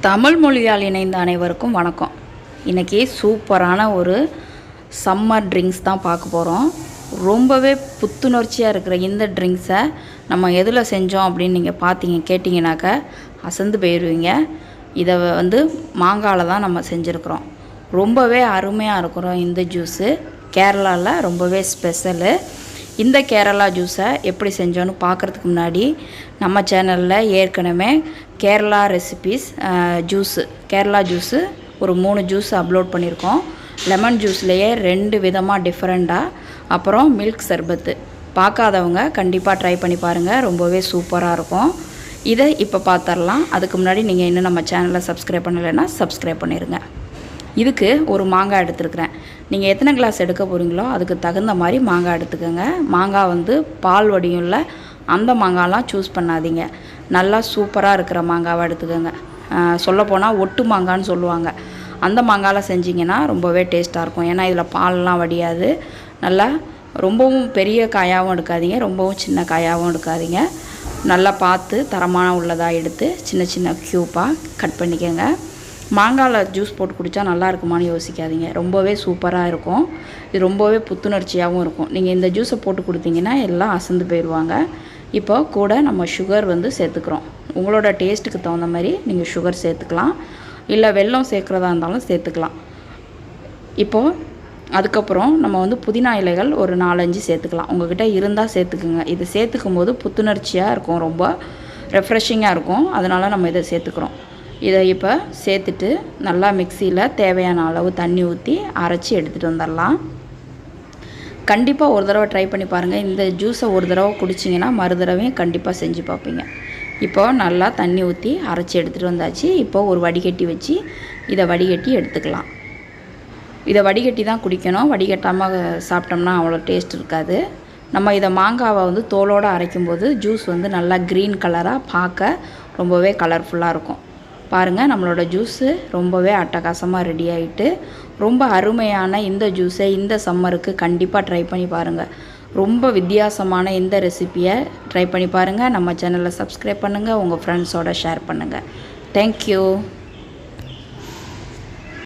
தமிழ் மொழியால் இணைந்த அனைவருக்கும் வணக்கம். இன்றைக்கி சூப்பரான ஒரு சம்மர் ட்ரிங்க்ஸ் தான் பார்க்க போகிறோம். ரொம்பவே புத்துணர்ச்சியாக இருக்கிற இந்த ட்ரிங்க்ஸை நம்ம எதில் செஞ்சோம் அப்படின்னு நீங்கள் கேட்டிங்கனாக்க அசந்து போயிடுவீங்க. இதை மாங்காயில் தான் நம்ம செஞ்சுருக்குறோம். ரொம்பவே அருமையாக இருக்கிறோம். இந்த ஜூஸு கேரளாவில் ரொம்பவே ஸ்பெஷலு. இந்த கேரளா ஜூஸை எப்படி செஞ்சோன்னு பார்க்குறதுக்கு முன்னாடி நம்ம சேனலில் ஏற்கனவே கேரளா ரெசிபீஸ் கேரளா ஜூஸு ஒரு 3 ஜூஸ் அப்லோட் பண்ணியிருக்கோம். லெமன் ஜூஸ்லேயே 2 விதமாக டிஃப்ரெண்ட்டாக, அப்புறம் மில்க் சர்பத்து. பார்க்காதவங்க கண்டிப்பாக ட்ரை பண்ணி பாருங்கள், ரொம்பவே சூப்பராக இருக்கும். இதை இப்போ பார்த்துடலாம். அதுக்கு முன்னாடி நீங்கள் இன்னும் நம்ம சேனலை சப்ஸ்கிரைப் பண்ணலைன்னா சப்ஸ்கிரைப் பண்ணிடுங்க. இதுக்கு ஒரு மாங்காய் எடுத்துருக்குறேன். நீங்கள் எத்தனை கிளாஸ் எடுக்க போகிறீங்களோ அதுக்கு தகுந்த மாதிரி மாங்காய் எடுத்துக்கோங்க. மாங்காய் பால் வடியும்ல அந்த மாங்காய்லாம் சூஸ் பண்ணாதீங்க. நல்லா சூப்பராக இருக்கிற மாங்காவை எடுத்துக்கோங்க. சொல்லப்போனால் ஒட்டு மாங்கான்னு சொல்லுவாங்க. அந்த மாங்காயில் செஞ்சிங்கன்னா ரொம்பவே டேஸ்ட்டாக இருக்கும். ஏன்னா இதில் பால்லாம் வடியாது. நல்லா ரொம்பவும் பெரிய காயாகவும் எடுக்காதீங்க, ரொம்பவும் சின்ன காயாகவும் எடுக்காதீங்க. நல்லா பார்த்து தரமான உள்ளதாக எடுத்து சின்ன சின்ன க்யூப்பாக கட் பண்ணிக்கோங்க. மாங்காயில் ஜூஸ் போட்டு குடித்தா நல்லா இருக்குமான்னு யோசிக்காதீங்க, ரொம்பவே சூப்பராக இருக்கும். இது ரொம்பவே புத்துணர்ச்சியாகவும் இருக்கும். நீங்கள் இந்த ஜூஸை போட்டு கொடுத்தீங்கன்னா எல்லாம் அசந்து போயிடுவாங்க. இப்போ கூட நம்ம சுகர் சேர்த்துக்கிறோம். உங்களோட டேஸ்ட்டுக்கு தகுந்த மாதிரி நீங்கள் சுகர் சேர்த்துக்கலாம், இல்லை வெல்லம் சேர்க்குறதா இருந்தாலும் சேர்த்துக்கலாம். இப்போது அதுக்கப்புறம் நம்ம புதினா இலைகள் ஒரு 4-5 சேர்த்துக்கலாம். உங்கள்கிட்ட இருந்தால் சேர்த்துக்குங்க. இது சேர்த்துக்கும் போது புத்துணர்ச்சியாக இருக்கும், ரொம்ப ரெஃப்ரெஷிங்காக இருக்கும். அதனால் நம்ம இதை சேர்த்துக்கிறோம். இதை இப்போ சேர்த்துட்டு நல்லா மிக்சியில் தேவையான அளவு தண்ணி ஊற்றி அரைச்சி எடுத்துகிட்டு வந்துடலாம். கண்டிப்பாக ஒரு தடவை ட்ரை பண்ணி பாருங்கள். இந்த ஜூஸை ஒரு தடவை குடிச்சிங்கன்னா மறு தடவையும் கண்டிப்பாக செஞ்சு பார்ப்பீங்க. இப்போது நல்லா தண்ணி ஊற்றி அரைச்சி எடுத்துகிட்டு வந்தாச்சு. இப்போது ஒரு வடிகட்டி வச்சு இதை வடிகட்டி எடுத்துக்கலாம். இதை வடிகட்டி தான் குடிக்கணும். வடிகட்டாமல் சாப்பிட்டோம்னா அவ்வளோ டேஸ்ட் இருக்காது. நம்ம இதை மாங்காவை தோலோடு அரைக்கும்போது ஜூஸ் நல்லா க்ரீன் கலராக பார்க்க ரொம்பவே கலர்ஃபுல்லாக இருக்கும். பாருங்கள், நம்மளோட ஜூஸு ரொம்பவே அட்டகாசமாக ரெடி ஆகிட்டு, ரொம்ப அருமையான இந்த ஜூஸை இந்த சம்மருக்கு கண்டிப்பாக ட்ரை பண்ணி பாருங்கள். ரொம்ப வித்தியாசமான இந்த ரெசிப்பியை ட்ரை பண்ணி பாருங்கள். நம்ம சேனலை சப்ஸ்கிரைப் பண்ணுங்கள், உங்கள் ஃப்ரெண்ட்ஸோடு ஷேர் பண்ணுங்கள். தேங்க்யூ.